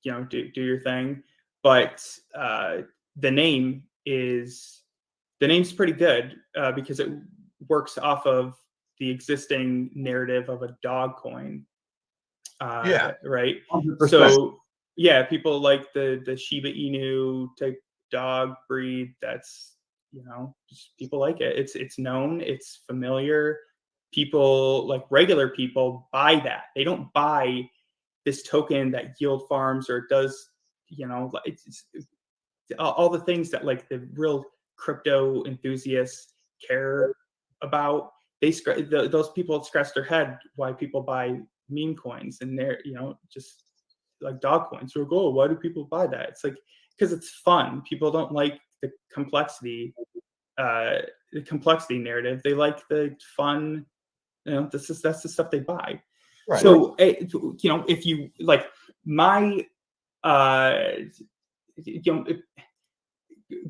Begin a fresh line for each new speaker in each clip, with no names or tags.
do your thing. But the name's pretty good because it works off of the existing narrative of a dog coin. Right.
100%.
So yeah, people like the Shiba Inu type dog breed. That's, just people like it. It's known, it's familiar. People, like regular people, buy that. They don't buy this token that yield farms or does, it's all the things that like the real crypto enthusiasts care about. Those people scratch their head why people buy meme coins, and they're just like dog coins. So go, why do people buy that? It's like because it's fun. People don't like the complexity narrative. They like the fun. That's the stuff they buy. Right. So if you like my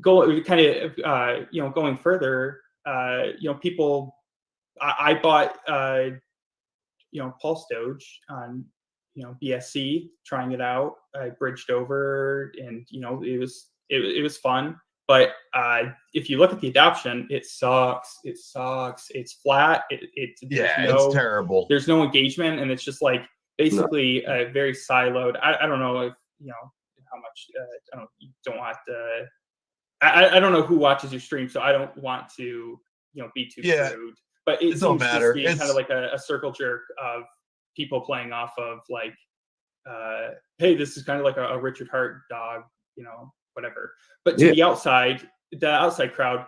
going further, people. I bought PulseDoge on BSC, trying it out. I bridged over, and it was fun. But if you look at the adoption, it sucks. It's flat. It's
terrible.
There's no engagement, and it's just like basically very siloed. I don't know if how much. You don't want to. I don't know who watches your stream, so I don't want to be too crude. But it
don't matter.
It's kind of like a circle jerk of people playing off of like, hey, this is kind of like a Richard Hart dog, whatever. But to the outside crowd,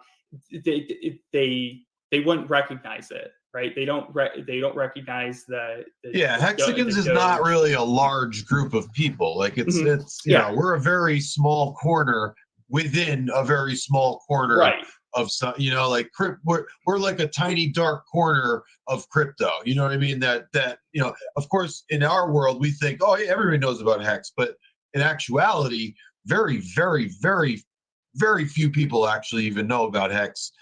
they wouldn't recognize it, right? They don't recognize the
Hexicans is not really a large group of people. Like it's we're a very small corner within a very small corner.
Right.
Of some, like we're like a tiny dark corner of crypto. You know what I mean? That of course, in our world, we think, oh, yeah, everybody knows about Hex, but in actuality, very, very, very, very few people actually even know about Hex,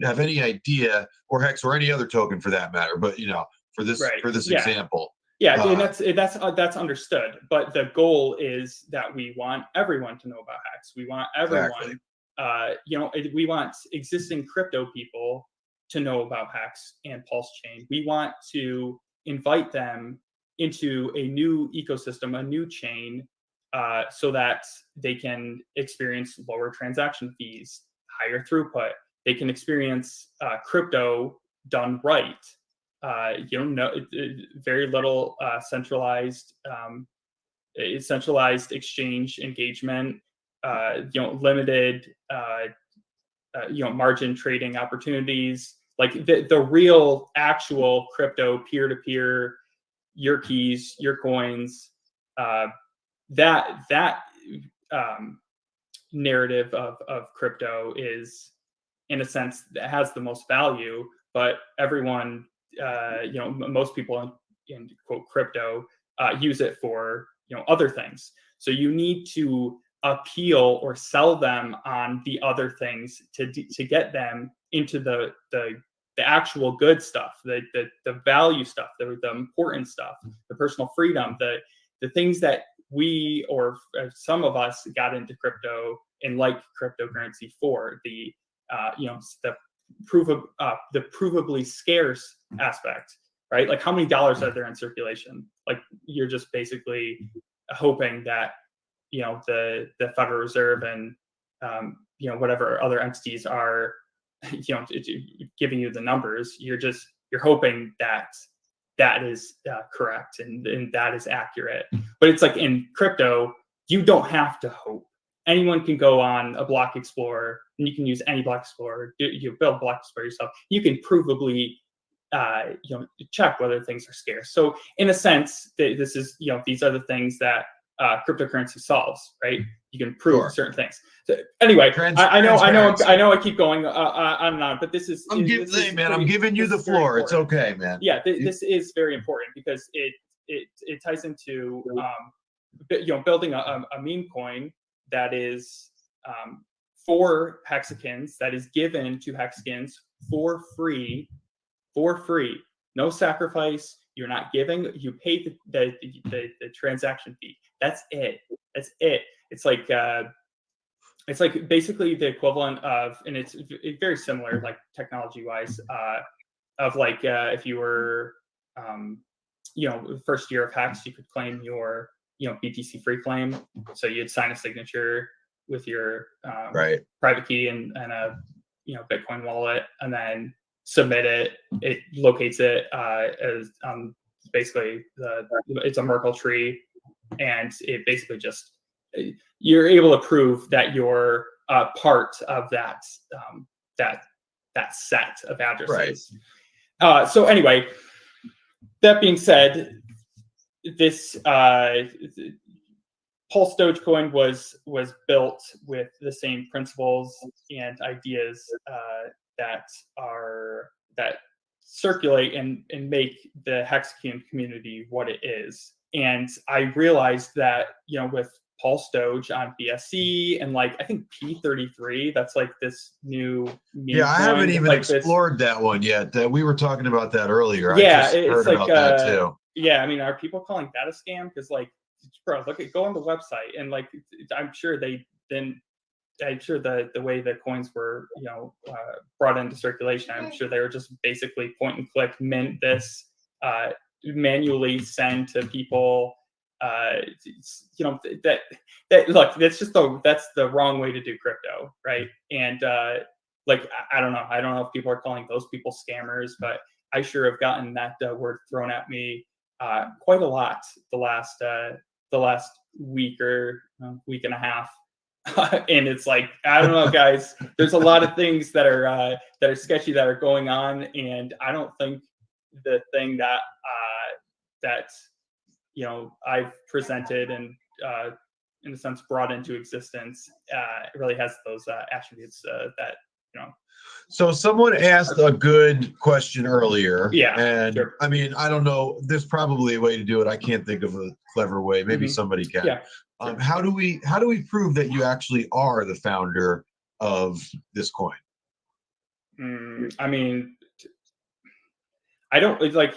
have any idea, or Hex or any other token for that matter. But for this example.
Yeah, and that's understood. But the goal is that we want everyone to know about Hex. We want everyone. Exactly. We want existing crypto people to know about Hex and Pulse Chain. We want to invite them into a new ecosystem, a new chain, so that they can experience lower transaction fees, higher throughput. They can experience crypto done right. Very little centralized exchange engagement. Limited, margin trading opportunities, like the real actual crypto peer-to-peer, your keys, your coins, that narrative of crypto is, in a sense, that has the most value. But everyone, most people in quote crypto use it for other things. So you need to appeal or sell them on the other things to get them into the actual good stuff, the value stuff, the important stuff, the personal freedom, the things that we, or some of us, got into crypto and like cryptocurrency for, the provably scarce aspect, right? Like how many dollars are there in circulation? Like you're just basically hoping that the Federal Reserve and whatever other entities are giving you the numbers. You're hoping that is correct and that is accurate. But it's like in crypto, you don't have to hope. Anyone can go on a block explorer, and you can use any block explorer. You build block explorer yourself. You can provably check whether things are scarce. So in a sense, this is these are the things that cryptocurrency solves, right? You can prove certain things. So anyway, I know I keep going on and on, but this is.
I'm giving you the floor. It's okay, man.
Yeah, this is very important because it ties into building a meme coin that is for Hexicans, that is given to Hexicans for free, no sacrifice. You're not giving. You pay the transaction fee. That's it. That's it. It's like basically the equivalent of, and it's very similar, like technology wise, of like if you were, first year of HEX, you could claim your, BTC free claim. So you'd sign a signature with your private key and a, Bitcoin wallet, and then submit it. It locates it as basically it's a Merkle tree, and it basically just, you're able to prove that you're part of that set of addresses. Right. So anyway, that being said, this PulseDoge Coin was built with the same principles and ideas that circulate and make the Hexagon community what it is. And I realized that, with PulseDoge on BSC and like, I think P33, that's like this new meme
I haven't even explored that one yet. We were talking about that earlier.
Yeah,
I just heard about that too.
Yeah, I mean, are people calling that a scam? Because like, bro, go on the website, and like, I'm sure the way the coins were, brought into circulation, I'm sure they were just basically point and click, mint this, manually send to people. That look, that's the wrong way to do crypto, right? And like, I don't know if people are calling those people scammers, but I sure have gotten that word thrown at me quite a lot the last week or week and a half. And it's like, I don't know, guys, there's a lot of things that are sketchy that are going on, and I don't think the thing that I've presented and in a sense brought into existence really has those attributes that.
So someone asked a good question earlier.
Yeah.
And sure. I mean, I don't know, there's probably a way to do it. I can't think of a clever way. Maybe somebody can. Yeah. Sure. How do we prove that you actually are the founder of this coin?
I mean, I don't like.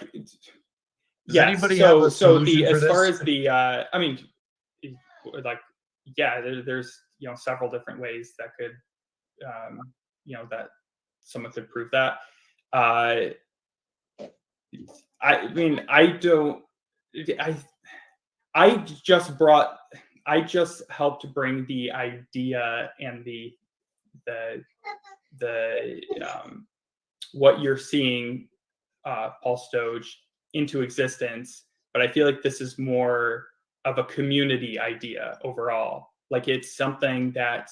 Does anybody have a solution for
as
this?
far as the I mean, like, yeah, there's several different ways that could that someone could prove that. I mean, I just helped bring the idea and the what you're seeing, PulseDoge, into existence. But I feel like this is more of a community idea overall. Like, it's something that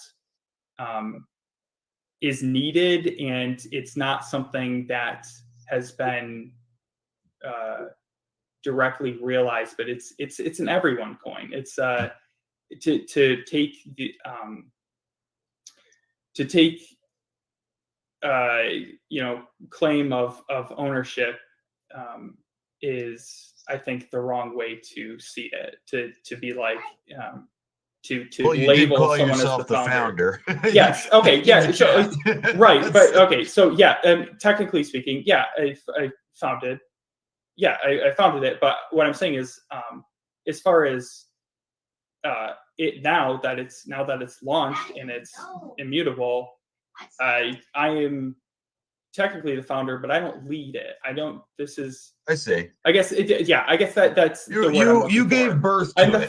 is needed, and it's not something that has been directly realized, but it's an everyone coin. It's to take claim of ownership is, I think, the wrong way to see it. To be like to label someone as the founder. Yes. Okay. Yeah. So, right. But okay. So yeah. Technically speaking, yeah, I founded. Yeah, I founded it. But what I'm saying is, as far as it now that it's launched and it's immutable, I am technically the founder, but I don't lead it. I don't. This is.
I see.
I guess. I guess that's
you gave birth to
I'm the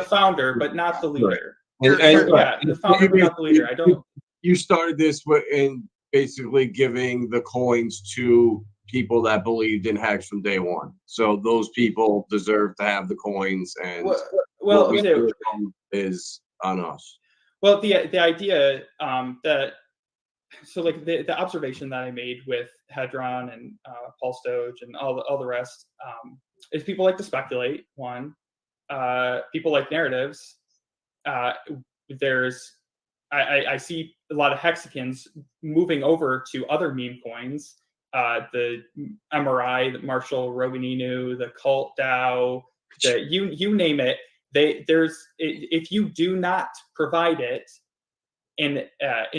founder, but not the leader.
Right.
The founder, but not the leader. I don't.
You started this in basically giving the coins to people that believed in HEX from day one. So those people deserve to have the coins, and what we do is on us.
Well, the idea that. So like the observation that I made with Hedron and PulseDoge and all the rest is people like to speculate. One, people like narratives. I see a lot of Hexicans moving over to other meme coins. The MRI, the Marshall Roganinu, the Cult DAO, you name it. If you do not provide it in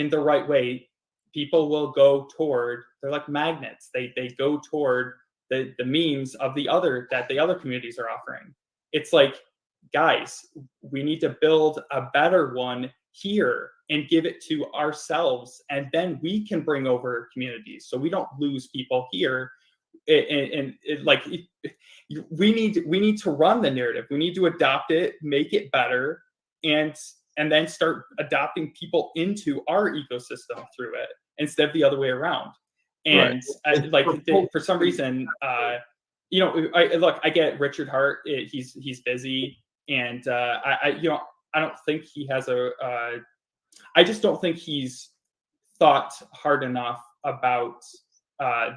the right way, people will go toward. They're like magnets. They go toward the memes of the other communities are offering. It's like guys, we need to build a better one here and give it to ourselves, and then we can bring over communities so we don't lose people here. We need to run the narrative. We need to adopt it, make it better, and then start adopting people into our ecosystem through it instead of the other way around. And for some reason, I get Richard Hart. He's busy, and I don't think he has I just don't think he's thought hard enough about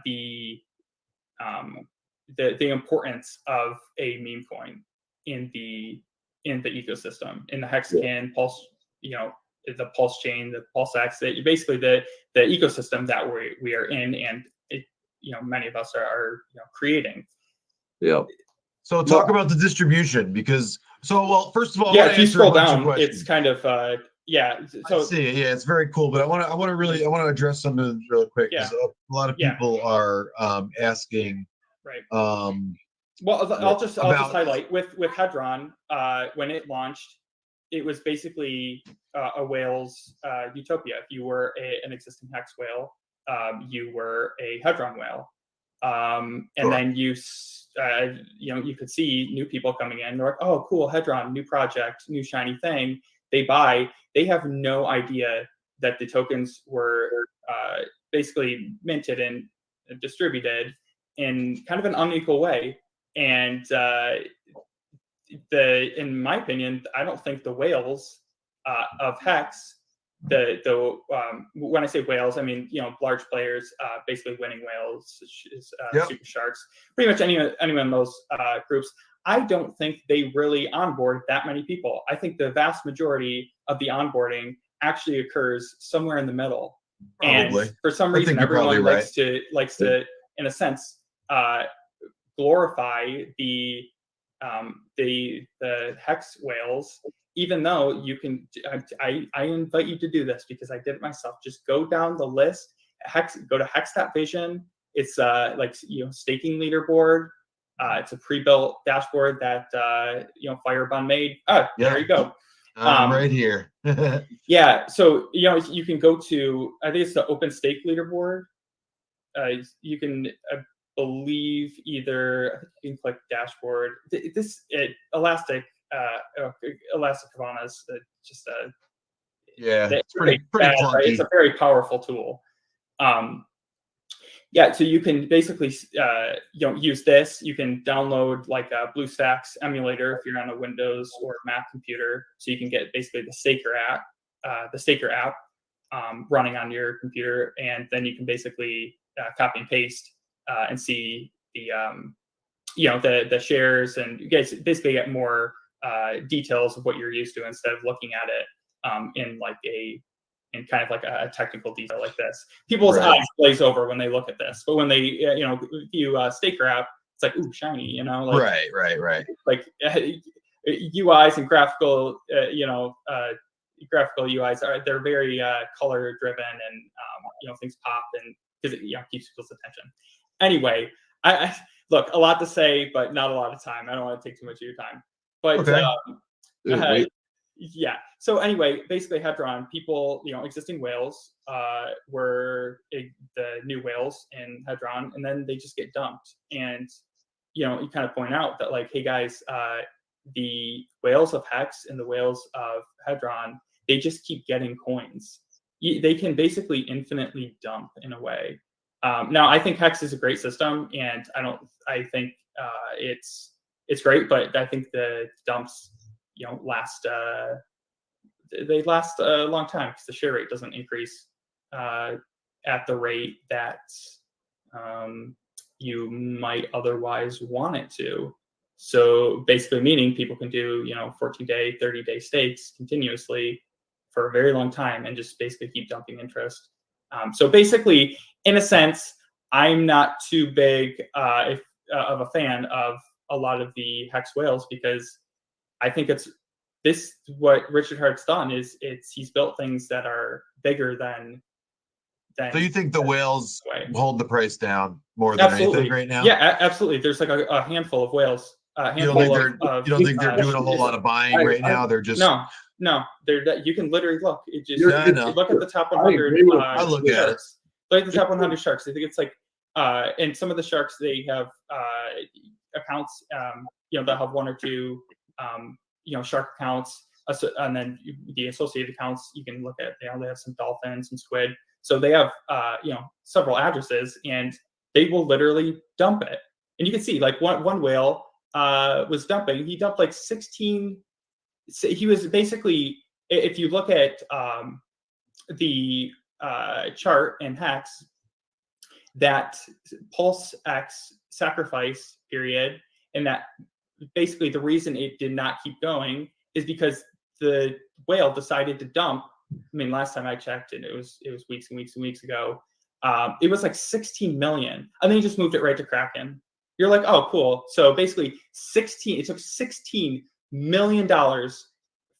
the importance of a meme coin in the ecosystem, in the Hexagon, Pulse, the Pulse chain, the PulseX, basically the ecosystem that we are in, and many of us are creating.
Yeah.
So talk about the distribution, because first of all,
if you scroll down, it's kind of So
I see it. Yeah, it's very cool. But I want to address something really quick, because a lot of people are asking.
Right.
Well,
I'll just highlight with Hedron, when it launched, it was basically a whale's utopia. If you were an existing Hex whale, you were a Hedron whale, and then you could see new people coming in. They're like, oh, cool, Hedron, new project, new shiny thing. They buy. They have no idea that the tokens were basically minted and distributed in kind of an unequal way. And in my opinion, I don't think the whales of Hex, when I say whales, I mean large players, basically winning whales, super sharks, pretty much anyone in those groups. I don't think they really onboard that many people. I think the vast majority of the onboarding actually occurs somewhere in the middle.
Probably.
And for some reason, everyone likes to, in a sense, glorify the Hex whales, even though you can. I invite you to do this, because I did it myself. Just go down the list. Go to Hex.vision. It's staking leaderboard. It's a pre-built dashboard that Firebun made. There you go.
Right here.
So you can go to, I think it's the Open Stake leaderboard. You can believe either, you can click dashboard. Elastic Kavana's just
it's pretty
bad,
clunky.
right? It's a very powerful tool. So you can basically use this. You can download like a BlueStacks emulator if you're on a Windows or Mac computer, so you can get basically the Staker app running on your computer, and then you can basically copy and paste and see the shares, and you guys basically get more details of what you're used to, instead of looking at it in kind of like a technical detail like this. People's eyes glaze over when they look at this, but when they view Staker app, it's like, ooh, shiny,
right.
Like UIs and graphical UIs they're very color driven, and things pop, and because it keeps people's attention. Anyway, I look, a lot to say, but not a lot of time. I don't want to take too much of your time, but so anyway, basically Hedron people, existing whales were the new whales in Hedron, and then they just get dumped. And you kind of point out that, like, hey guys, the whales of Hex and the whales of Hedron, they just keep getting coins. They can basically infinitely dump in a way. Now, I think Hex is a great system, and I think it's great, but I think the dumps last a long time, because the share rate doesn't increase at the rate that you might otherwise want it to. So basically meaning people can do 14-day, 30-day stakes continuously for a very long time and just basically keep dumping interest. So basically, in a sense, I'm not too big of a fan of a lot of the Hex whales, because I think what Richard Hart's done is he's built things that are bigger than.
So you think the whales hold the price down more than anything right now?
Yeah, absolutely. There's like a handful of whales
You don't think they're doing a whole lot of buying right now? They're just
no. You can literally look. It just look at the top 100
sharks.
Look at the top 100 sharks. I think it's like, and some of the sharks, they have accounts, they'll have one or two, shark accounts, and then the associated accounts you can look at. They have some dolphins and squid, so they have several addresses, and they will literally dump it. And you can see like one whale was dumping. He dumped like 16. He was basically, if you look at the chart in Hex, that PulseX sacrifice period, and that basically the reason it did not keep going is because the whale decided to dump. I mean, last time I checked, and it was weeks and weeks and weeks ago, it was like 16 million, and then he just moved it right to Kraken. You're like, oh, cool. So basically, it took $16 million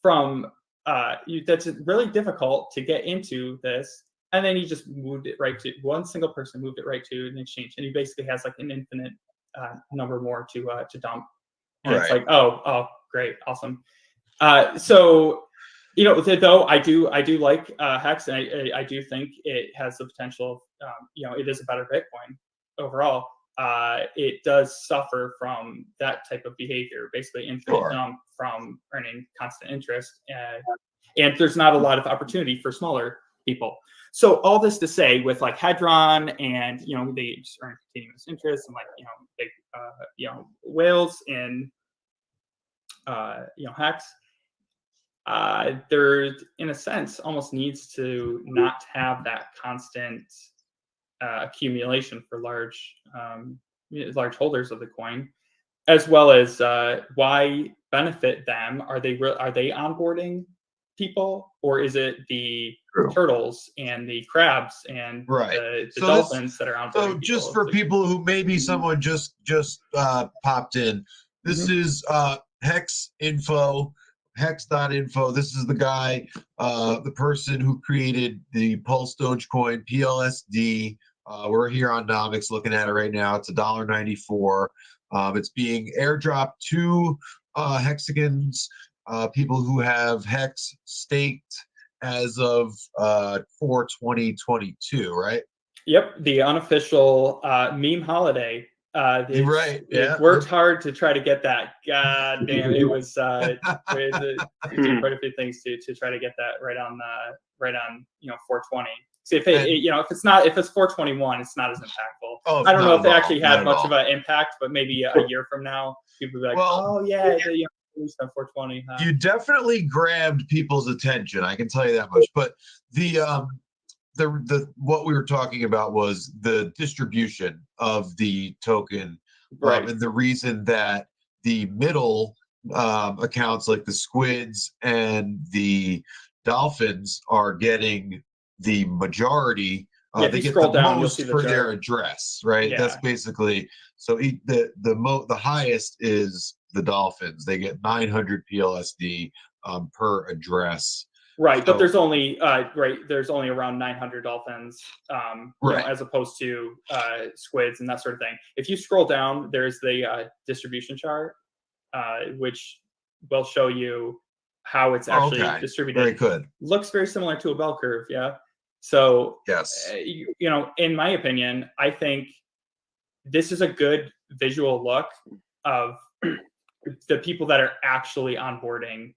from that's really difficult to get into this. And then he just moved it right to one single person, moved it right to an exchange. And he basically has like an infinite number more to dump. And it's like, oh, great. Awesome. So, though I do like Hex, and I do think it has the potential, it is a better Bitcoin overall. It does suffer from that type of behavior, basically infinite dump from earning constant interest, and there's not a lot of opportunity for smaller people. So all this to say, with like Hedron, and they just earn continuous interest, and like big whales in Hex, there in a sense almost needs to not have that constant accumulation for large holders of the coin, as well as why benefit them? Are they onboarding people, or is it the turtles and the crabs and the dolphins that are onboarding?
So just for people who maybe someone just popped in, this is HEX.INFO. HEX.INFO. This is the guy, the person who created the PulseDoge Coin, PLSD. We're here on Nomics looking at it right now. It's $1.94. It's being airdropped to Hexagons, people who have Hex staked as of 4/20/22, right?
Yep, the unofficial meme holiday. It worked hard to try to get that. God damn, it was it did quite a few things to try to get that right on 420. See, if if it's 421, it's not as impactful. I don't know if it actually had much of an impact, but maybe a year from now, people will be like, oh yeah, released on 420. Huh?
You definitely grabbed people's attention. I can tell you that much. But the what we were talking about was the distribution of the token, and the reason that the middle accounts like the squids and the dolphins are getting the majority. They get the most for their address, right? Yeah. That's basically so. The highest is the dolphins. They get 900 PLSD per address.
Right, but there's only there's only around 900 dolphins, as opposed to squids and that sort of thing. If you scroll down, there's the distribution chart, which will show you how it's actually distributed.
Very good.
Looks very similar to a bell curve, yeah. So
yes,
in my opinion, I think this is a good visual look of the people that are actually onboarding.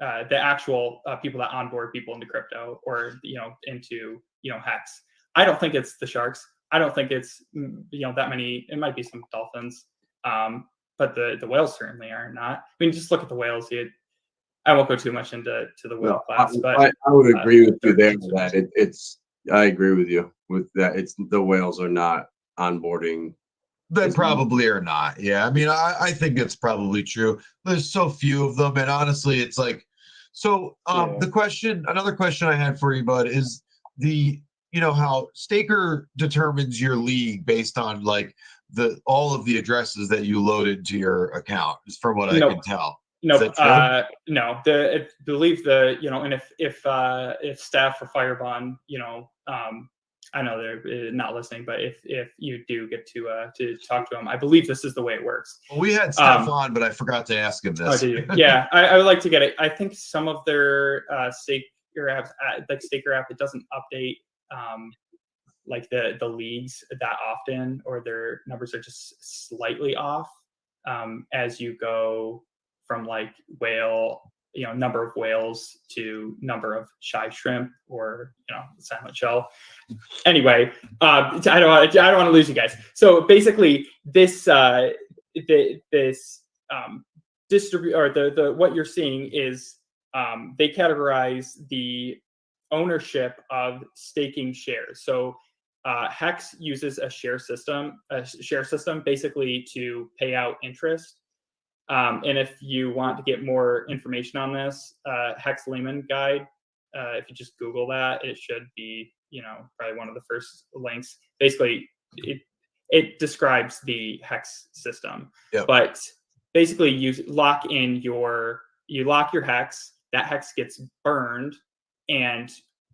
The actual people that onboard people into crypto, or into Hex. I don't think it's the sharks. I don't think it's that many. It might be some dolphins, but the whales certainly are not. I mean, just look at the whales. I won't go too much into the whale class, but
I would agree with you there. That I agree with you with that. It's the whales are not onboarding.
They probably are not. Yeah, I mean, I think it's probably true. There's so few of them, and honestly, it's like. So another question I had for you, bud, is how Staker determines your league based on like all of the addresses that you loaded into your account, is from what I can tell.
No, no. I believe and if staff for Firebond, I know they're not listening, but if you do get to talk to them, I believe this is the way it works.
Well, we had Steph on, but I forgot to ask him this.
Oh, did you? Yeah, I would like to get it. I think some of their Staker apps, like Staker app, it doesn't update like the leagues that often, or their numbers are just slightly off as you go from like whale, number of whales to number of shy shrimp, or silent shell. Anyway, I don't want to lose you guys. So basically, this distribute, or the what you're seeing is they categorize the ownership of staking shares. So Hex uses a share system basically to pay out interest. And if you want to get more information on this, Hex Layman Guide, if you just Google that, it should be, probably one of the first links. Basically, it describes the Hex system.
Yep.
But basically, you lock your Hex, that Hex gets burned, and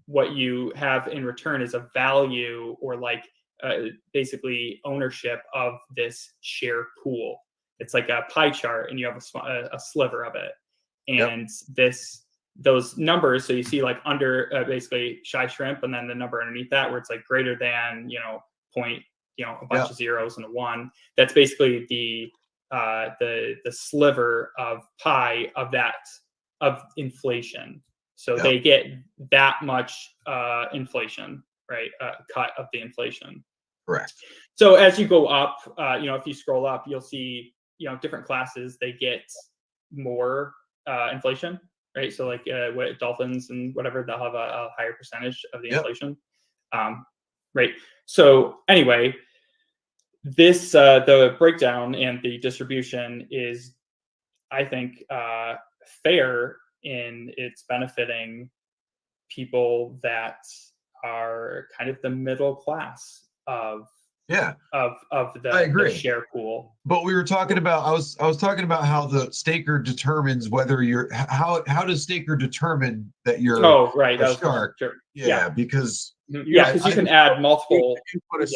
what you have in return is a value, or like basically ownership of this share pool. It's like a pie chart, and you have a sliver of it. And those numbers, so you see like under basically shy shrimp, and then the number underneath that where it's like greater than, point, a bunch of zeros and a 1. That's basically the sliver of pie of inflation. So they get that much inflation, right? Cut of the inflation.
Correct.
So as you go up, if you scroll up, you'll see, different classes, they get more inflation, right? So like what dolphins and whatever, they'll have a higher percentage of the inflation, right? So anyway, this the breakdown and the distribution is, I think, fair in its benefiting people that are kind of the middle class of the share pool.
But we were talking about, I was talking about how the staker determines whether you're, how does staker determine that you're a shark?
Sure.
Because
because you can add multiple.
You put a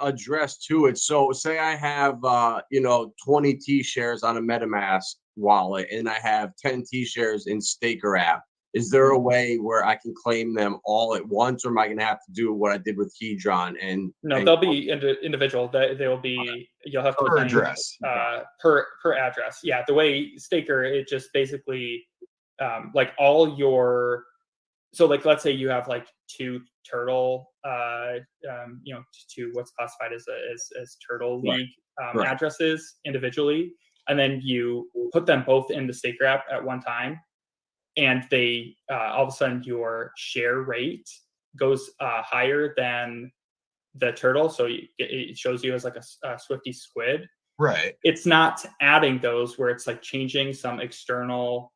address to it. So say I have 20 T-shares on a MetaMask wallet, and I have 10 T-shares in Staker app. Is there a way where I can claim them all at once, or am I going to have to do what I did with Hedron?
They'll be individual. They will be. You'll have to
per address.
Per address. Yeah, the way Staker, it just basically like all your. So like, let's say you have like 2 turtle, to what's classified as turtle league addresses individually, and then you put them both in the Staker app at one time, and they all of a sudden your share rate goes higher than the turtle, so it shows you as like a Swifty squid.
Right.
It's not adding those where it's like changing some external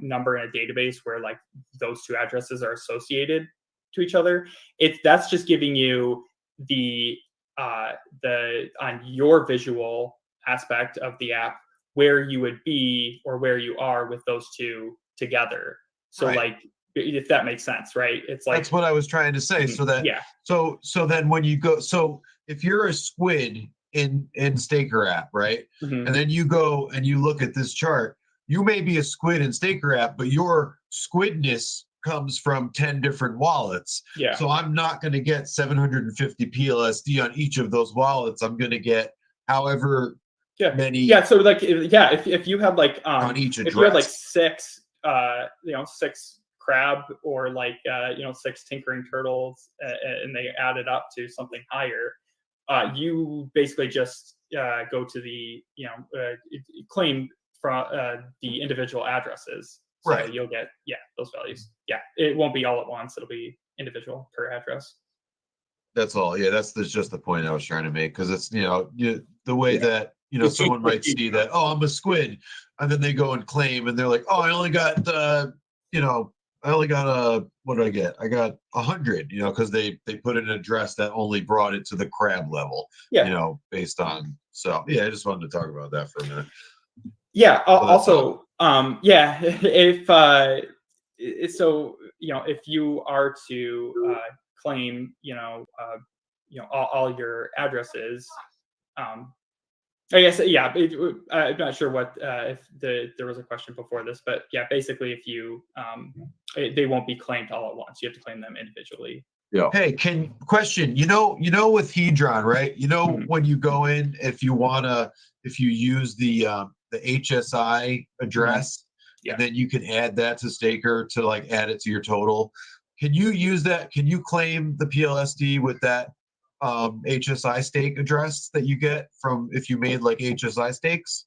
number in a database where like those 2 addresses are associated to each other. That's just giving you the on your visual aspect of the app where you would be or where you are with those 2 together. So like, if that makes sense, right? It's like,
that's what I was trying to say. So that so then when you go, so if you're a squid in Staker app, right? And then you go and you look at this chart, you may be a squid in Staker app, but your squidness comes from 10 different wallets. So I'm not going to get 750 PLSD on each of those wallets. I'm going to get however many.
So like, if you have like
on each address,
if you have like 6 6 crab, or like 6 tinkering turtles, and they add it up to something higher, you basically just go to the claim from the individual addresses. So you'll get those values. It won't be all at once. It'll be individual per address.
That's all. That's just the point I was trying to make, because it's the way that someone might see that, oh, I'm a squid, and then they go and claim, and they're like, oh, I only got what did I get? I got 100, because they put an address that only brought it to the crab level, based on. So I just wanted to talk about that for a minute.
Also, if if you are to claim, all your addresses. I guess, yeah, I'm not sure what, if there was a question before this, but yeah, basically if you, they won't be claimed all at once. You have to claim them individually.
Yeah.
Hey, question, with Hedron, right? When you go in, if you use the HSI address,
Yeah.
and then you can add that to Staker to like add it to your total. Can you use that? Can you claim the PLSD with that HSI stake address that you get from if you made like HSI stakes?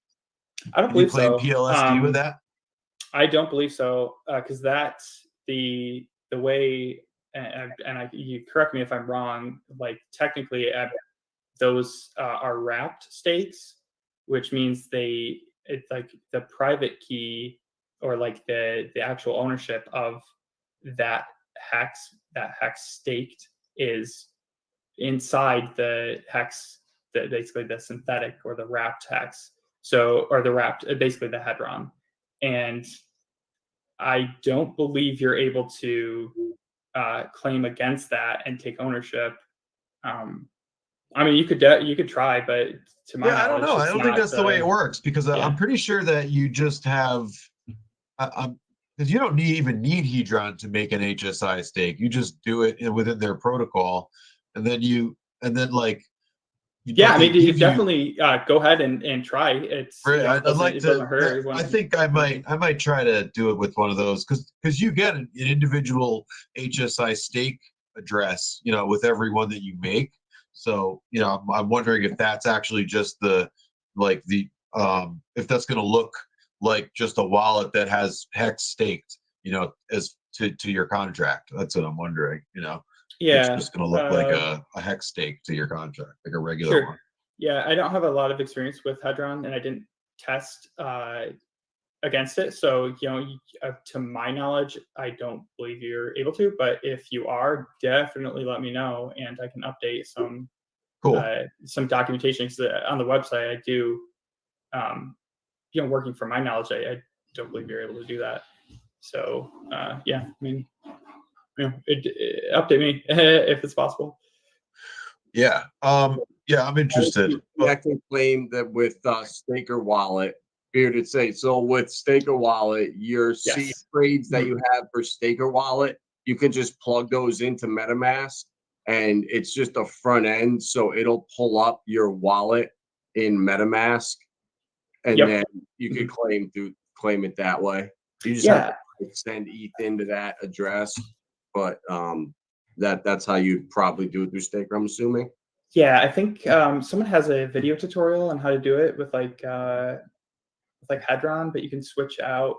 I don't
Can you
believe
claim
so.
PLSD with that?
I don't believe so, because that's the way. And you correct me if I'm wrong. Like technically, those are wrapped stakes, which means it's like the private key or like the actual ownership of that hex staked is inside the hex, basically the synthetic or the wrapped hex. So, or the wrapped, basically the Hedron. And I don't believe you're able to claim against that and take ownership. I mean, you could try, but to my knowledge,
I don't know. I don't think that's the way it works, because I'm pretty sure that you just have, because you don't even need Hedron to make an HSI stake. You just do it within their protocol, and then like.
Yeah, I mean, you definitely go ahead and try. It's
right. I'd like to.
Hurt.
I think I might try to do it with one of those, because you get an individual HSI stake address, with every one that you make. So I'm wondering if that's actually just if that's going to look like just a wallet that has hex staked, as to your contract. That's what I'm wondering.
Yeah,
it's just going to look like a hex stake to your contract, like a regular one.
Yeah, I don't have a lot of experience with Hedron, and I didn't test against it. So, to my knowledge, I don't believe you're able to. But if you are, definitely let me know, and I can update some documentation. Because on the website, I do, working from my knowledge, I don't believe you're able to do that. So, yeah, I mean, update me if it's possible.
Yeah. Yeah, I'm interested.
I can claim that with Staker Wallet. Here to say, so with Staker Wallet, your seed trades that you have for Staker Wallet, you can just plug those into MetaMask, and it's just a front end, so it'll pull up your wallet in MetaMask, and then you could claim it that way. You just have to send ETH into that address, but that's how you probably do it through Staker, I'm assuming.
Yeah, I think someone has a video tutorial on how to do it with like Hedron, but you can switch out.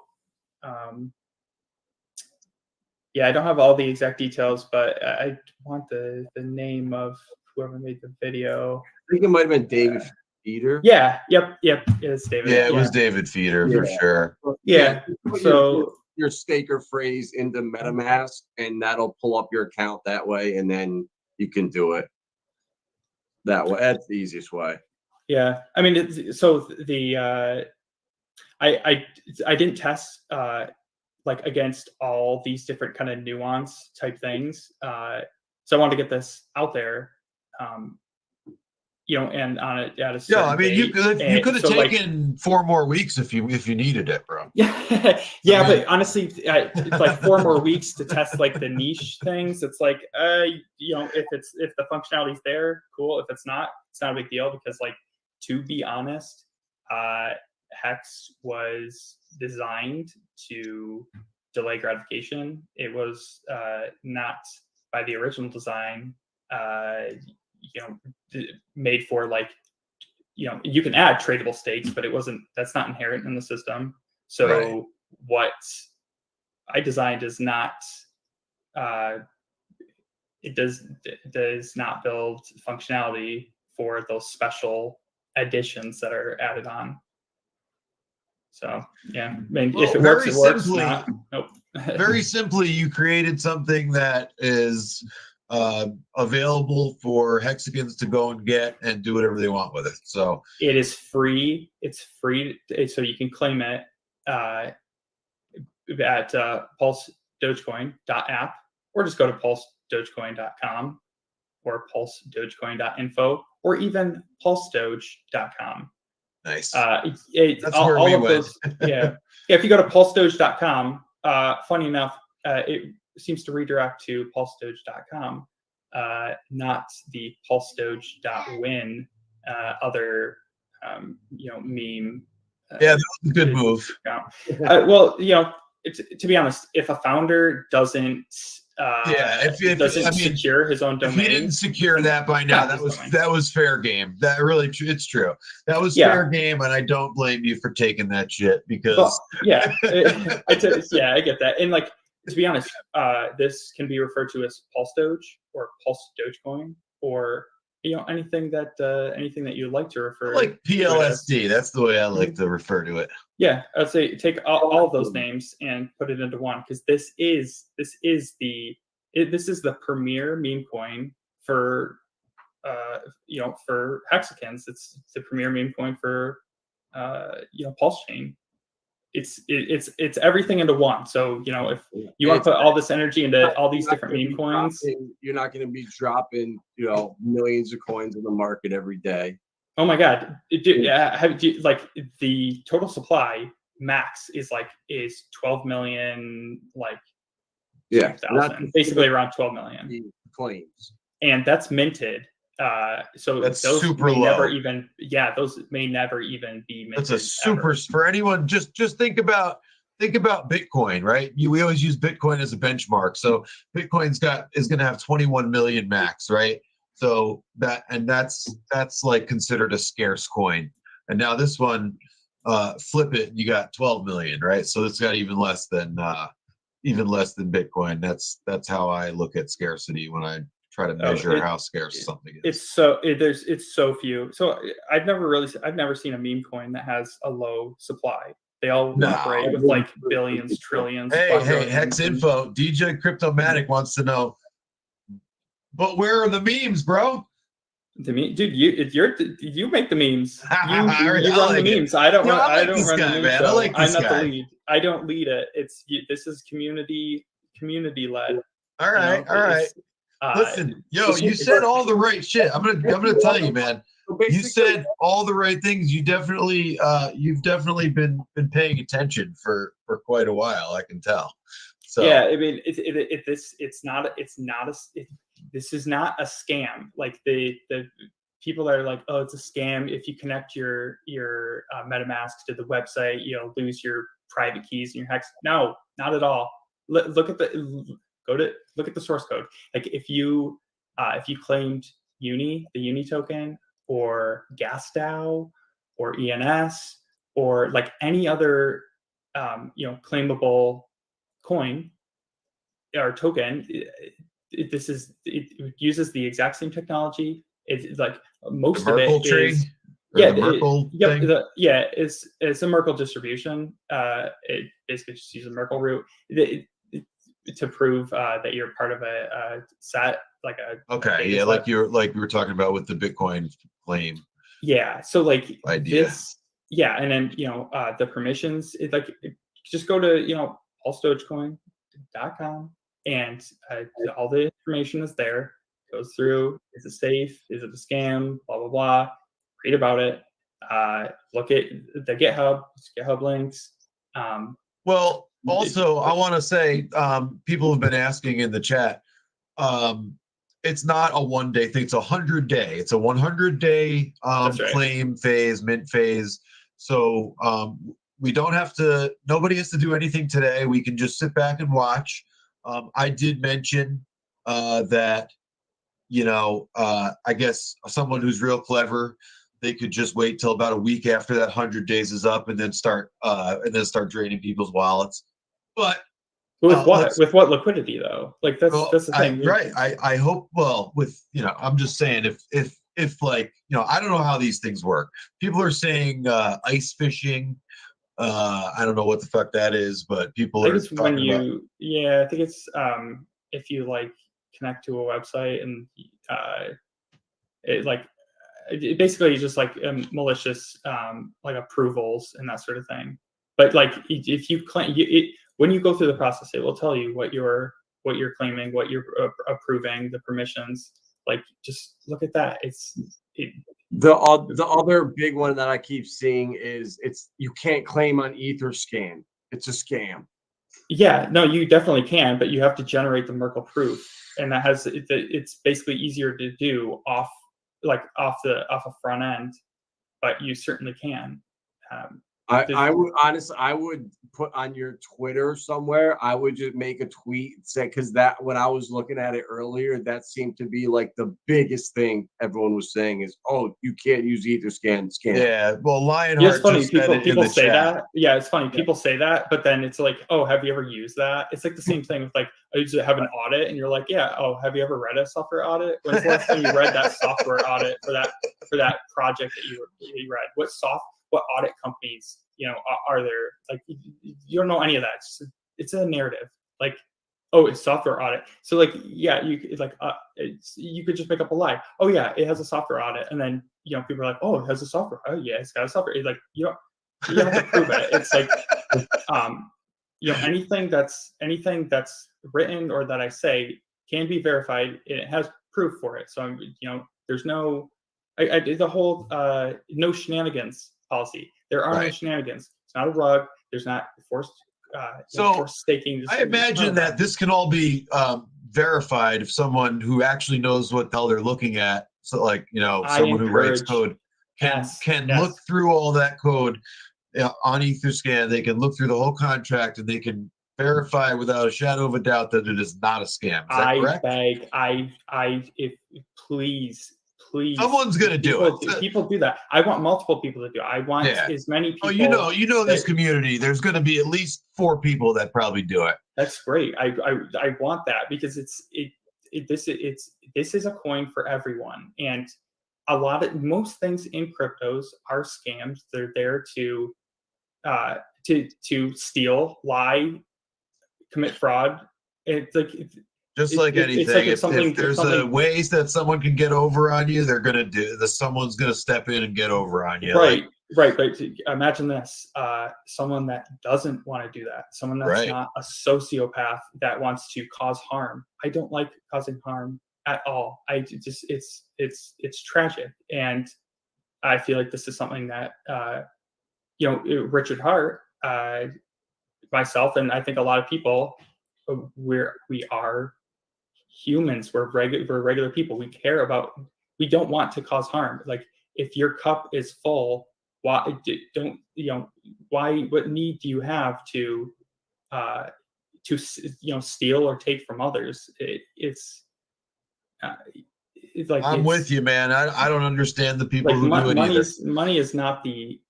Yeah, I don't have all the exact details, but I want the name of whoever made the video.
I think it might have been David Feeder.
Yeah, yep, it's David.
Yeah, it was David Feeder for sure.
Yeah, so
your Staker phrase into MetaMask, and that'll pull up your account that way, and then you can do it that way. That's the easiest way.
Yeah, I mean, I didn't test like against all these different kind of nuance type things. So I wanted to get this out there, and on it at a certain
I mean, you could have taken
like,
4 more weeks if you needed it, bro.
Yeah, yeah, but honestly, it's like 4 more weeks to test like the niche things. It's like, if the functionality's there, cool. If it's not a big deal, because like, to be honest, Hex was designed to delay gratification. It was not by the original design, made for like, you can add tradable stakes, but that's not inherent in the system. So what I designed is not, it does not build functionality for those special additions that are added on. So yeah, I mean, if it works, it works. Not, nope.
Very simply, you created something that is available for hexagons to go and get and do whatever they want with it. So
it is free. It's free, so you can claim it at PulseDogecoin.app, or just go to PulseDogecoin.com or PulseDogecoin.info or even PulseDoge.com.
Nice.
That's
where we went.
those, yeah. If you go to PulseDoge.com, funny enough, it seems to redirect to PulseDoge.com, not the PulseDoge.win other meme.
Yeah, that was a good move.
Well, to be honest, if a founder doesn't secure his own domain,
if he didn't secure that by now, that was fair game. That really, it's true. That was fair game, and I don't blame you for taking that shit because
I get that. And like, to be honest, this can be referred to as PulseDoge or PulseDogecoin or anything that you'd like to refer.
Like PLSD. That's the way I like to refer to it.
Yeah, I'd say take all of those names and put it into one, because this is the premier meme coin for for hexagons. It's the premier meme coin for Pulse Chain. It's everything into one. So if you want to put all this energy into all these different meme coins,
you're not going to be dropping millions of coins in the market every day.
Oh my God! Like the total supply max is 12 million, basically around 12 million
coins,
and that's minted. So
that's
those
super
may
low.
Those may never even be minted.
That's a super ever. For anyone. Just think about Bitcoin, right? We always use Bitcoin as a benchmark. So Bitcoin's is going to have 21 million max, right? So that's like considered a scarce coin. And now this one, flip it, you got 12 million, right? So it's got even less than Bitcoin. That's how I look at scarcity when I try to measure how scarce something is.
It's so few. So I've never seen a meme coin that has a low supply. They all operate with billions, trillions.
Hey, HEX.INFO, DJ Cryptomatic wants to know, but where are the memes, bro?
The meme, dude, you make the memes. You run the memes.
I don't
run
the
memes.
Man. I like this
I'm not
guy.
the lead. I don't lead it. This is community led.
All right. Listen, you said all the right shit. I'm gonna tell you, man. You said all the right things. You definitely you've definitely been paying attention for quite a while. I can tell. So
yeah, I mean, this is not a scam. Like the people that are like, oh, it's a scam. If you connect your MetaMask to the website, you'll lose your private keys and your hex. No, not at all. Look at the source code. Like if you claimed the Uni token or GasDAO or ENS or like any other claimable coin or token, it uses the exact same technology. It's like most of it is it's a Merkle distribution. It basically just uses a Merkle root to prove that you're part of a set, like a
set. Like we were talking about with the Bitcoin claim.
Yeah, so like
idea.
And then the permissions. Just go to PulseDogecoin.com and all the information is there. Goes through. Is it safe? Is it a scam? Blah blah blah. Read about it. Look at the GitHub links.
Well, also, I want to say, people have been asking in the chat. It's not a one-day thing; it's a 100-day. It's a 100-day claim phase, mint phase. So we don't have to. Nobody has to do anything today. We can just sit back and watch. I did mention that I guess someone who's real clever, they could just wait till about a week after that 100 days is up and then start draining people's wallets. But
with what liquidity though? Like that's the thing,
right? I hope. Well, I'm just saying if like I don't know how these things work. People are saying ice fishing. I don't know what the fuck that is, but people are talking about.
Yeah, I think it's if you like connect to a website and it basically just like malicious like approvals and that sort of thing. But like if you claim when you go through the process, it will tell you what your what you're claiming, what you're approving, the permissions. Like, just look at that.
The other big one that I keep seeing is you can't claim on Etherscan. It's a scam.
Yeah, no, you definitely can, but you have to generate the Merkle proof, and that has it's basically easier to do off a front end, but you certainly can.
I would honestly, I would put on your Twitter somewhere. I would just make a tweet say, because that when I was looking at it earlier, that seemed to be like the biggest thing everyone was saying is, oh, you can't use Etherscan. Scam.
Yeah, well, Lionheart
Yeah, it's funny.
just said it in
People
the
say
chat.
that. Yeah, it's funny. People say that, but then it's like, oh, have you ever used that? It's like the same thing with like, I used to have an audit, and you're like, yeah, oh, have you ever read a software audit? When's the last time you read that software audit for that project that you read? What audit companies, are there? Like, you don't know any of that. It's a narrative. Like, oh, it's software audit. So like, yeah, you could just make up a lie. Oh yeah, it has a software audit, and then people are like, oh, it has a software. Oh yeah, it's got a software. It's like you have to prove it. It's like, anything that's written or that I say can be verified. It has proof for it. So there's no, I did the whole no shenanigans policy. There are no shenanigans. It's not a rug. There's not forced. Forced staking.
I imagine that this can all be verified if someone who actually knows what the hell they're looking at. So, like, someone who writes code can look through all that code on Etherscan. They can look through the whole contract, and they can verify without a shadow of a doubt that it is not a scam. Is that correct?
Please.
Someone's gonna do it.
People do that. I want multiple people to do it. I want as many people.
Oh, this community. There's going to be at least 4 people that probably do it.
That's great. I want that, because this is a coin for everyone, and most things in cryptos are scams. They're there to steal, lie, commit fraud. It's like.
Just like anything, if there's ways that someone can get over on you, they're going to do that. Someone's going to step in and get over on you.
Right. But imagine this: someone that doesn't want to do that, someone that's not a sociopath that wants to cause harm. I don't like causing harm at all. It's tragic, and I feel like this is something that Richard Hart, myself, and I think a lot of people, we are humans. We're regular people. We care about. We don't want to cause harm. Like, if your cup is full, why don't what need do you have to steal or take from others? It's like,
I'm with you, man. I don't understand the people who do it either.
Money is not the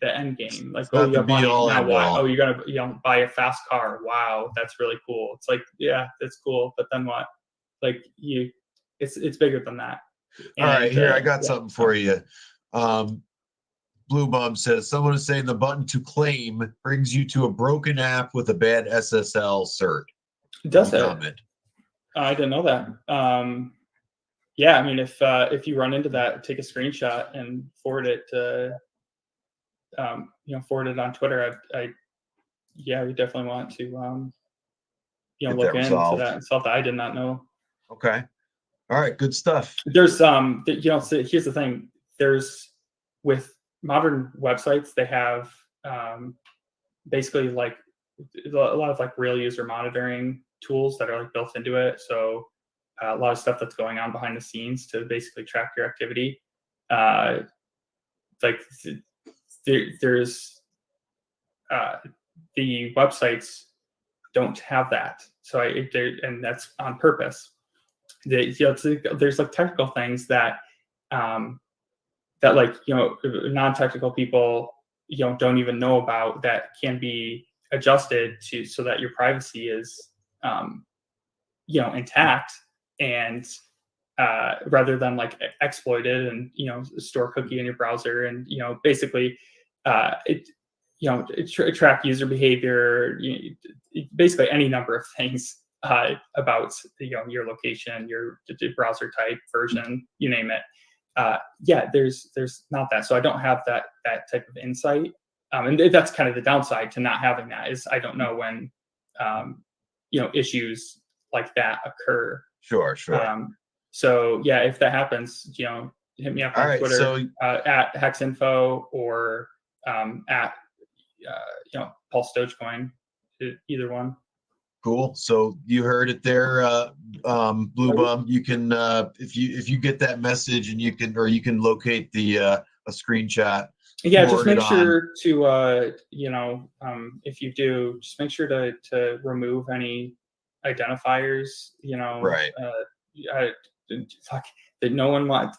end game. Like,
oh, you have money, now what?
Oh, you're gonna buy a fast car. Wow, that's really cool. It's like, yeah, that's cool, but then what? Like, it's bigger than that.
All right, here I got something for you. Blue Bum says someone is saying the button to claim brings you to a broken app with a bad SSL cert.
Does it? I didn't know that. Yeah, I mean, if you run into that, take a screenshot and forward it to, forward it on Twitter. We definitely want to, look into that and stuff that I did not know.
Okay. All right. Good stuff.
There's, so here's the thing. With modern websites, they have basically like a lot of like real user monitoring tools that are like built into it. So a lot of stuff that's going on behind the scenes to basically track your activity. There's the websites don't have that. So and that's on purpose. There's like technical things that non-technical people don't even know about, that can be adjusted so that your privacy is intact, and rather than like exploited and store cookie in your browser, and basically track user behavior, basically any number of things about your location, your browser type, version, you name it. There's not that. So I don't have that type of insight, and that's kind of the downside to not having that, is I don't know when issues like that occur.
Sure.
So yeah, if that happens, hit me up on Twitter,
so
at HEX.INFO, or at PulseDoge Coin, either one.
Cool. So you heard it there, Blue Bum. You can if you get that message, and you can locate the a screenshot.
Yeah, just make sure to if you do, just make sure to remove any identifiers.
Right.
That no one wants.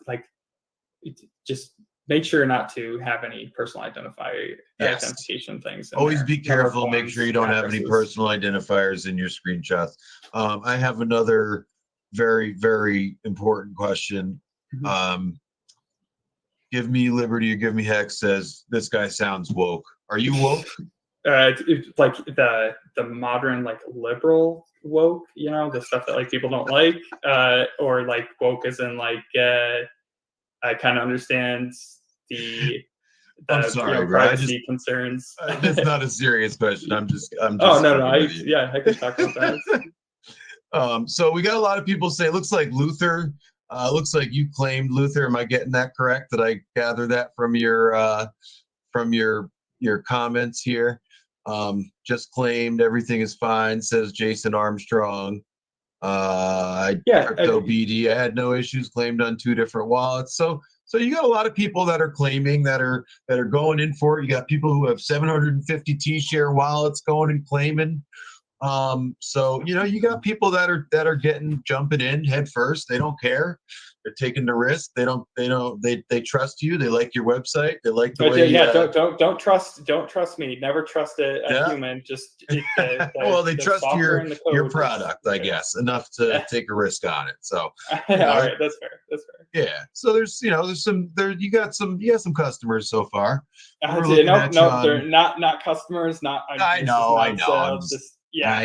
Just make sure not to have any personal identification things.
Always be careful. Make sure you don't have any personal identifiers in your screenshots. I have another very, very important question. Give me Liberty or give me Hex says this guy sounds woke. Are you woke?
It's like the modern liberal woke, the stuff that people don't like, or woke as in I kind of understand the
I'm sorry,
privacy concerns.
That's not a serious question. I'm just.
Oh no, I could talk about that.
So we got a lot of people say, looks like Luther. Looks like you claimed Luther. Am I getting that correct? Did I gather that from your comments here? Just claimed everything is fine, says Jason Armstrong. Crypto BD, I had no issues, claimed on 2 different wallets. So you got a lot of people that are claiming, that are going in for it. You got people who have 750 T-share wallets going and claiming. So you got people that are jumping in head first. They don't care. They're taking the risk. They trust you. They like your website. They like the way.
Yeah, don't trust me. Never trust a human. Just
well, they trust your product, I guess, enough to take a risk on it. So
all right, that's fair.
Yeah. So there's you got some customers so far.
No, they're not customers.
I know.
I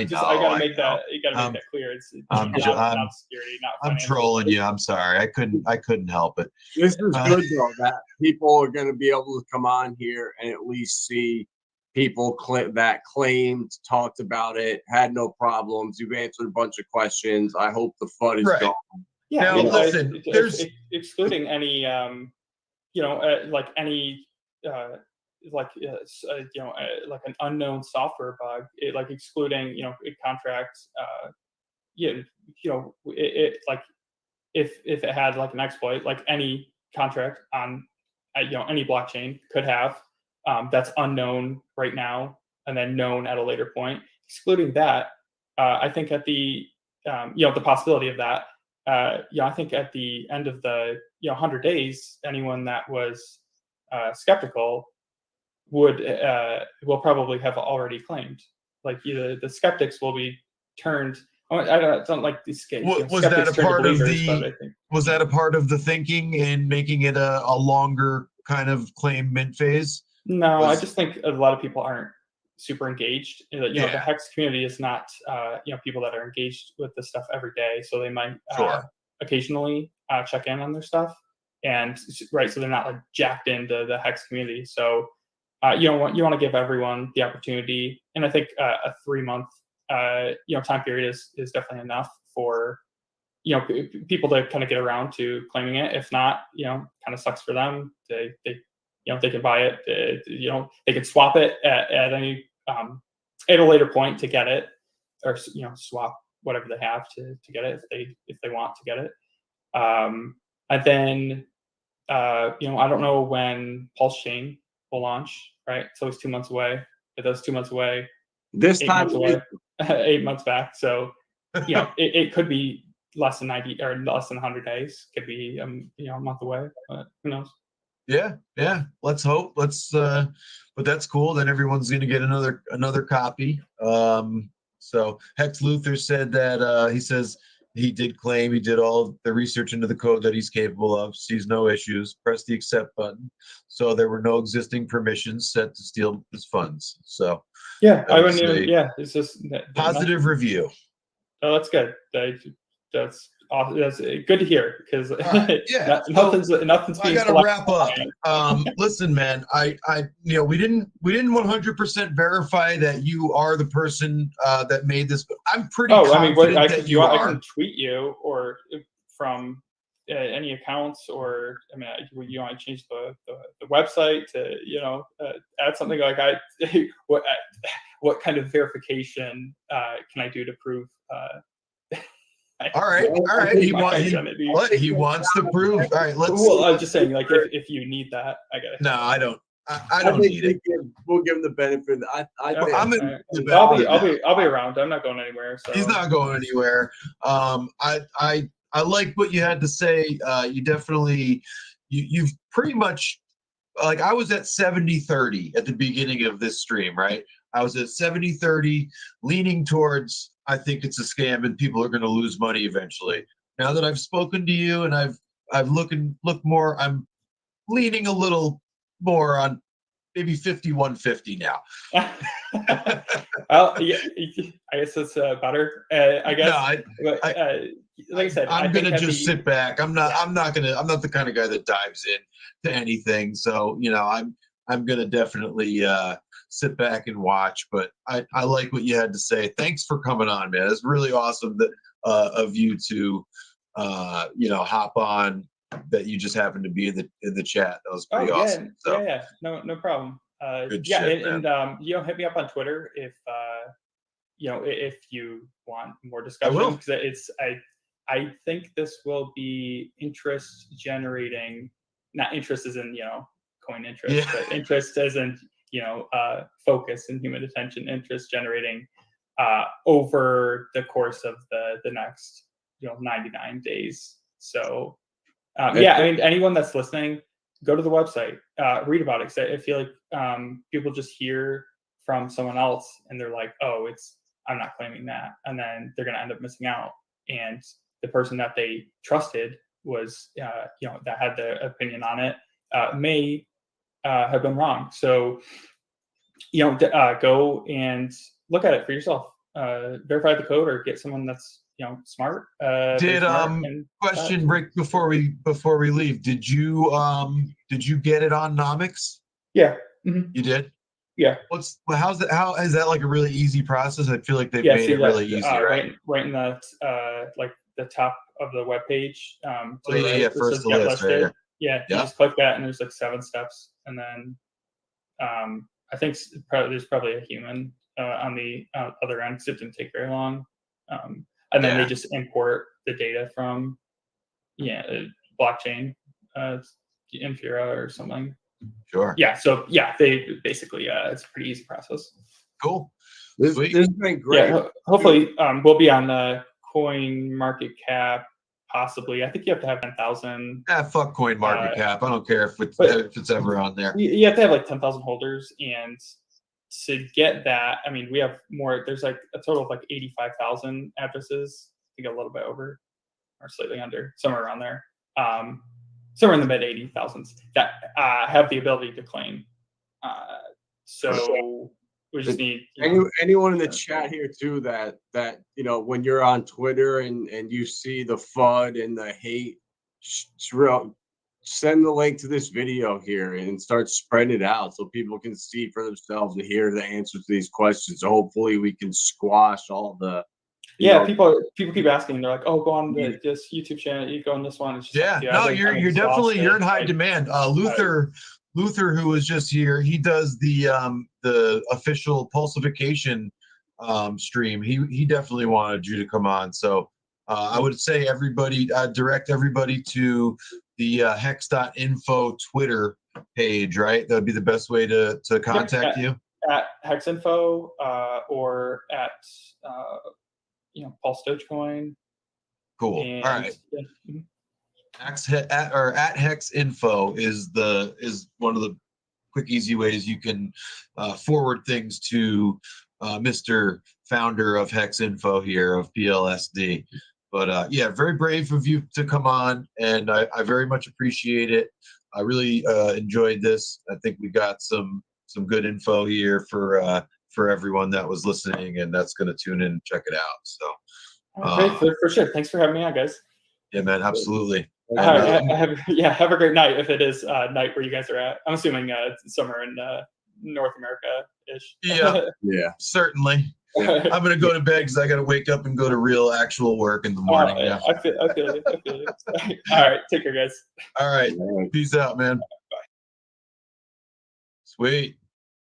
gotta make that. You gotta make that clear. It's not security, not
I'm trolling you. I'm sorry. I couldn't help it.
This is good though, that people are going to be able to come on here and at least see people that claimed, talked about it, had no problems. You've answered a bunch of questions. I hope the FUD is gone.
Yeah.
Now, listen, there's
excluding any any an unknown software bug, excluding contracts. If it had an exploit, any contract on any blockchain could have, that's unknown right now and then known at a later point. Excluding that, I think at the the possibility of that, I think at the end of the 100 days, anyone that was skeptical will probably have already claimed. The skeptics will be turned. I don't like these skates.
Was that a part of Was that a part of the thinking in making it a longer kind of claim mint phase?
No, I just think a lot of people aren't super engaged. The Hex community is not people that are engaged with this stuff every day, so they might occasionally check in on their stuff, and so they're not jacked into the Hex community. So you want to give everyone the opportunity, and I think a 3-month time period is definitely enough for people to kind of get around to claiming it. If not, kind of sucks for them. They can buy it. They can swap it at any at a later point to get it, or swap whatever they have to get it if they want to get it. And then I don't know when Pulse Chain will launch. Right, so it's 2 months away. But that's 2 months away.
This time away,
8 months back. So it could be less than 90 or less than 100 days. Could be a month away. But who knows?
Yeah. Let's hope. But that's cool. Then everyone's going to get another copy. So Hex Luther said that he says he did claim he did all the research into the code that he's capable of, sees no issues, press the accept button. So there were no existing permissions set to steal his funds. So
it's just
positive review.
Oh, that's good. That's That's good to hear, because
Yeah,
nothing's
I
being
gotta wrap up.
collected.
Listen, man, we didn't 100% verify that you are the person that made this, but I'm pretty confident that you
I
are.
can tweet you, or from any accounts, or I mean, you want to change the website to add something like what kind of verification can I do to prove?
All right. He wants to prove. All right, let's.
Well, I'm just saying, like, if you need that, I got it.
No, I don't. I don't need it.
We'll give him the benefit.
I'll be around. I'm not going anywhere. So
he's not going anywhere. I like what you had to say. You definitely, you've pretty much, like, I was at 70-30 at the beginning of this stream, right? I was at 70-30, leaning towards, I think it's a scam and people are going to lose money eventually. Now that I've spoken to you and I've looked more, I'm leaning a little more on maybe 51-50 now.
Well, yeah, I guess it's better. I guess.
No,
like I said,
I'm gonna just sit back. I'm not the kind of guy that dives in to anything. So I'm gonna definitely sit back and watch. But I like what you had to say. Thanks for coming on, man. It's really awesome that of you to hop on. That you just happened to be in the chat. That was pretty awesome. So.
Yeah, no problem.
Good shit,
and hit me up on Twitter if if you want more discussion, because I think this will be interest generating, not interest as in coin interest, but interest as in focus and human attention, interest generating over the course of the next 99 days. So I mean, anyone that's listening, go to the website, read about it, because I feel like people just hear from someone else and they're like, oh, I'm not claiming that, and then they're going to end up missing out. And the person that they trusted was that had the opinion on it may have been wrong. So go and look at it for yourself, verify the code, or get someone that's smart.
Question, Rick, before we leave, did you get it on Nomics?
Yeah.
Mm-hmm. You did?
Yeah.
How is that like a really easy process? I feel like they've made it really easy, right?
Right in the like the top of the web page.
First the list, right?
Yeah, you just click that, and there's like 7 steps, and then I think there's probably a human on the other end, because it didn't take very long. And then they just import the data from blockchain, Infura or something.
Sure.
Yeah. So they basically it's a pretty easy process.
Cool.
This has been great.
Yeah. Hopefully, we'll be on Coin Market Cap. Possibly, I think you have to have 10,000.
Fuck Coin Market Cap. I don't care if it's ever on there.
You have to have like 10,000 holders, and to get that, I mean, we have more. There's like a total of like 85,000 addresses. I think a little bit over, or slightly under, somewhere around there. Somewhere in the mid 80,000s that have the ability to claim. So we just need
anyone in the chat here too that when you're on Twitter and you see the FUD and the hate, send the link to this video here and start spreading it out so people can see for themselves and hear the answers to these questions. So hopefully we can squash all the
people keep asking. They're like, oh, go on this YouTube channel, you go on this one. It's just
you're definitely in high demand. Luther, who was just here, he does the official PulseDogecoin stream. He definitely wanted you to come on. So I would say direct everybody to the HEX.INFO Twitter page, right? That'd be the best way to contact you.
At HEX.INFO or at PulseDogecoin.
Cool. All right. At HEX.INFO is one of the quick, easy ways you can forward things to Mr. Founder of HEX.INFO here of PLSD. But very brave of you to come on, and I very much appreciate it. I really enjoyed this. I think we got some good info here for everyone that was listening and that's going to tune in and check it out. So,
for sure. Thanks for having me on, guys.
Yeah, man, absolutely.
All right, have a great night if it is night where you guys are at. I'm assuming it's summer in North America-ish.
Yeah, certainly. I'm gonna go to bed because I got to wake up and go to real actual work in the morning.
I feel you. All right, take care, guys.
All right, peace out, man.
Bye.
Sweet.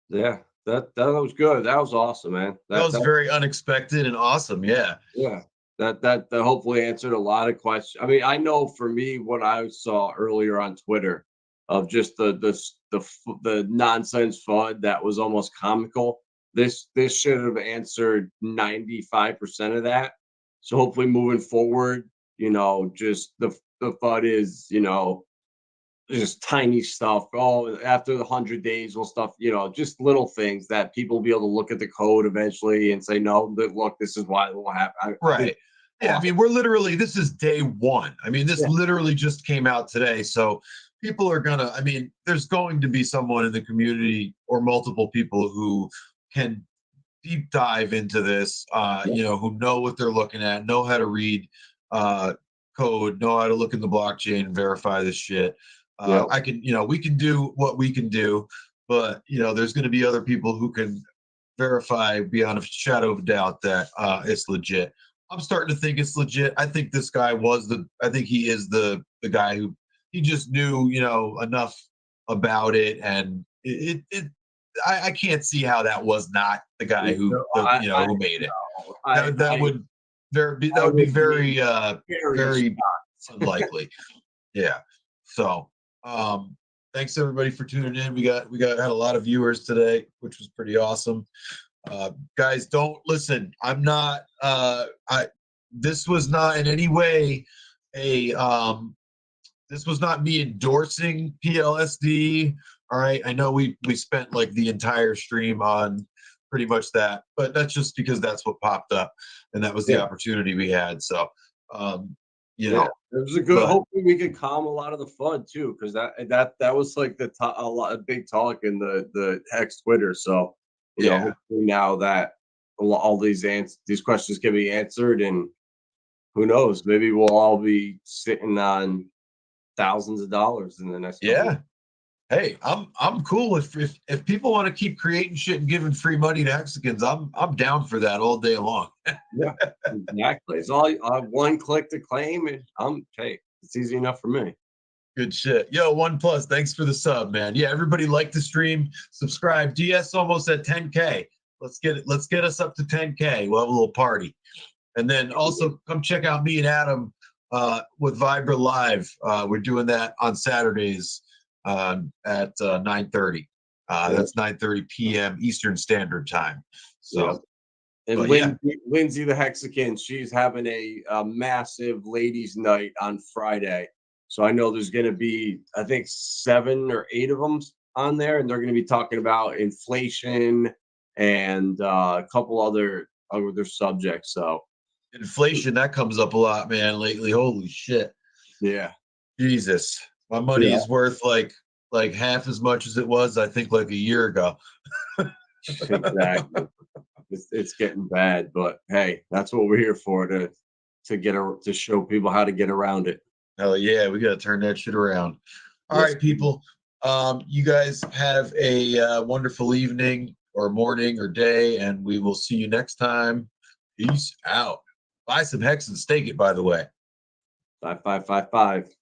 Yeah, that was good. That was awesome, man.
That was very unexpected and awesome. Yeah.
Yeah. That hopefully answered a lot of questions. I mean, I know for me what I saw earlier on Twitter of just the nonsense FUD that was almost comical. This should have answered 95% of that. So hopefully moving forward, just the FUD is, just tiny stuff. Oh, after the 100 days, we'll stuff, just little things that people will be able to look at the code eventually and say, no, look, this is why it will happen.
Right. Yeah, I mean, this is day one. I mean, this literally just came out today. So people are there's going to be someone in the community or multiple people who can deep dive into this, who know what they're looking at, know how to read code, know how to look in the blockchain and verify this shit. We can do what we can do, but there's going to be other people who can verify beyond a shadow of a doubt that it's legit. I'm starting to think it's legit. I think this guy he is the guy who he just knew, enough about it, and I can't see how that was not the guy who made it. That would be very unlikely. Yeah. So thanks everybody for tuning in. We had a lot of viewers today, which was pretty awesome. Guys, don't listen. I'm not this was not in any way this was not me endorsing PLSD. All right. I know we spent like the entire stream on pretty much that, but that's just because that's what popped up and that was the opportunity we had. So it
was a good. Hopefully, we could calm a lot of the FUD too, because that was like a big talk in the Hex Twitter. So hopefully now that all these questions can be answered, and who knows, maybe we'll all be sitting on thousands of dollars in the next.
Hey, I'm cool if people want to keep creating shit and giving free money to Hexicans. I'm down for that all day long.
Yeah, exactly. It's all one click to claim, and it's easy enough for me.
Good shit. Yo, OnePlus, thanks for the sub, man. Yeah, everybody like the stream, subscribe. DS almost at 10K. Let's get us up to 10K. We'll have a little party, and then also come check out me and Adam with Vibra Live. We're doing that on Saturdays. At 9:30. That's 9:30 p.m. Eastern Standard Time. So,
and Lindsay the Hexican, she's having a massive ladies' night on Friday. So I know there's going to be, I think, 7 or 8 of them on there, and they're going to be talking about inflation and a couple other subjects. So
inflation, that comes up a lot, man, lately. Holy shit.
Yeah.
Jesus. My money is worth like half as much as it was, I think, like a year ago.
Exactly. It's getting bad, but hey, that's what we're here for, to show people how to get around it.
Hell yeah, we got to turn that shit around. All right, people. You guys have a wonderful evening or morning or day, and we will see you next time. Peace out. Buy some Hex and stake it, by the way.
5555.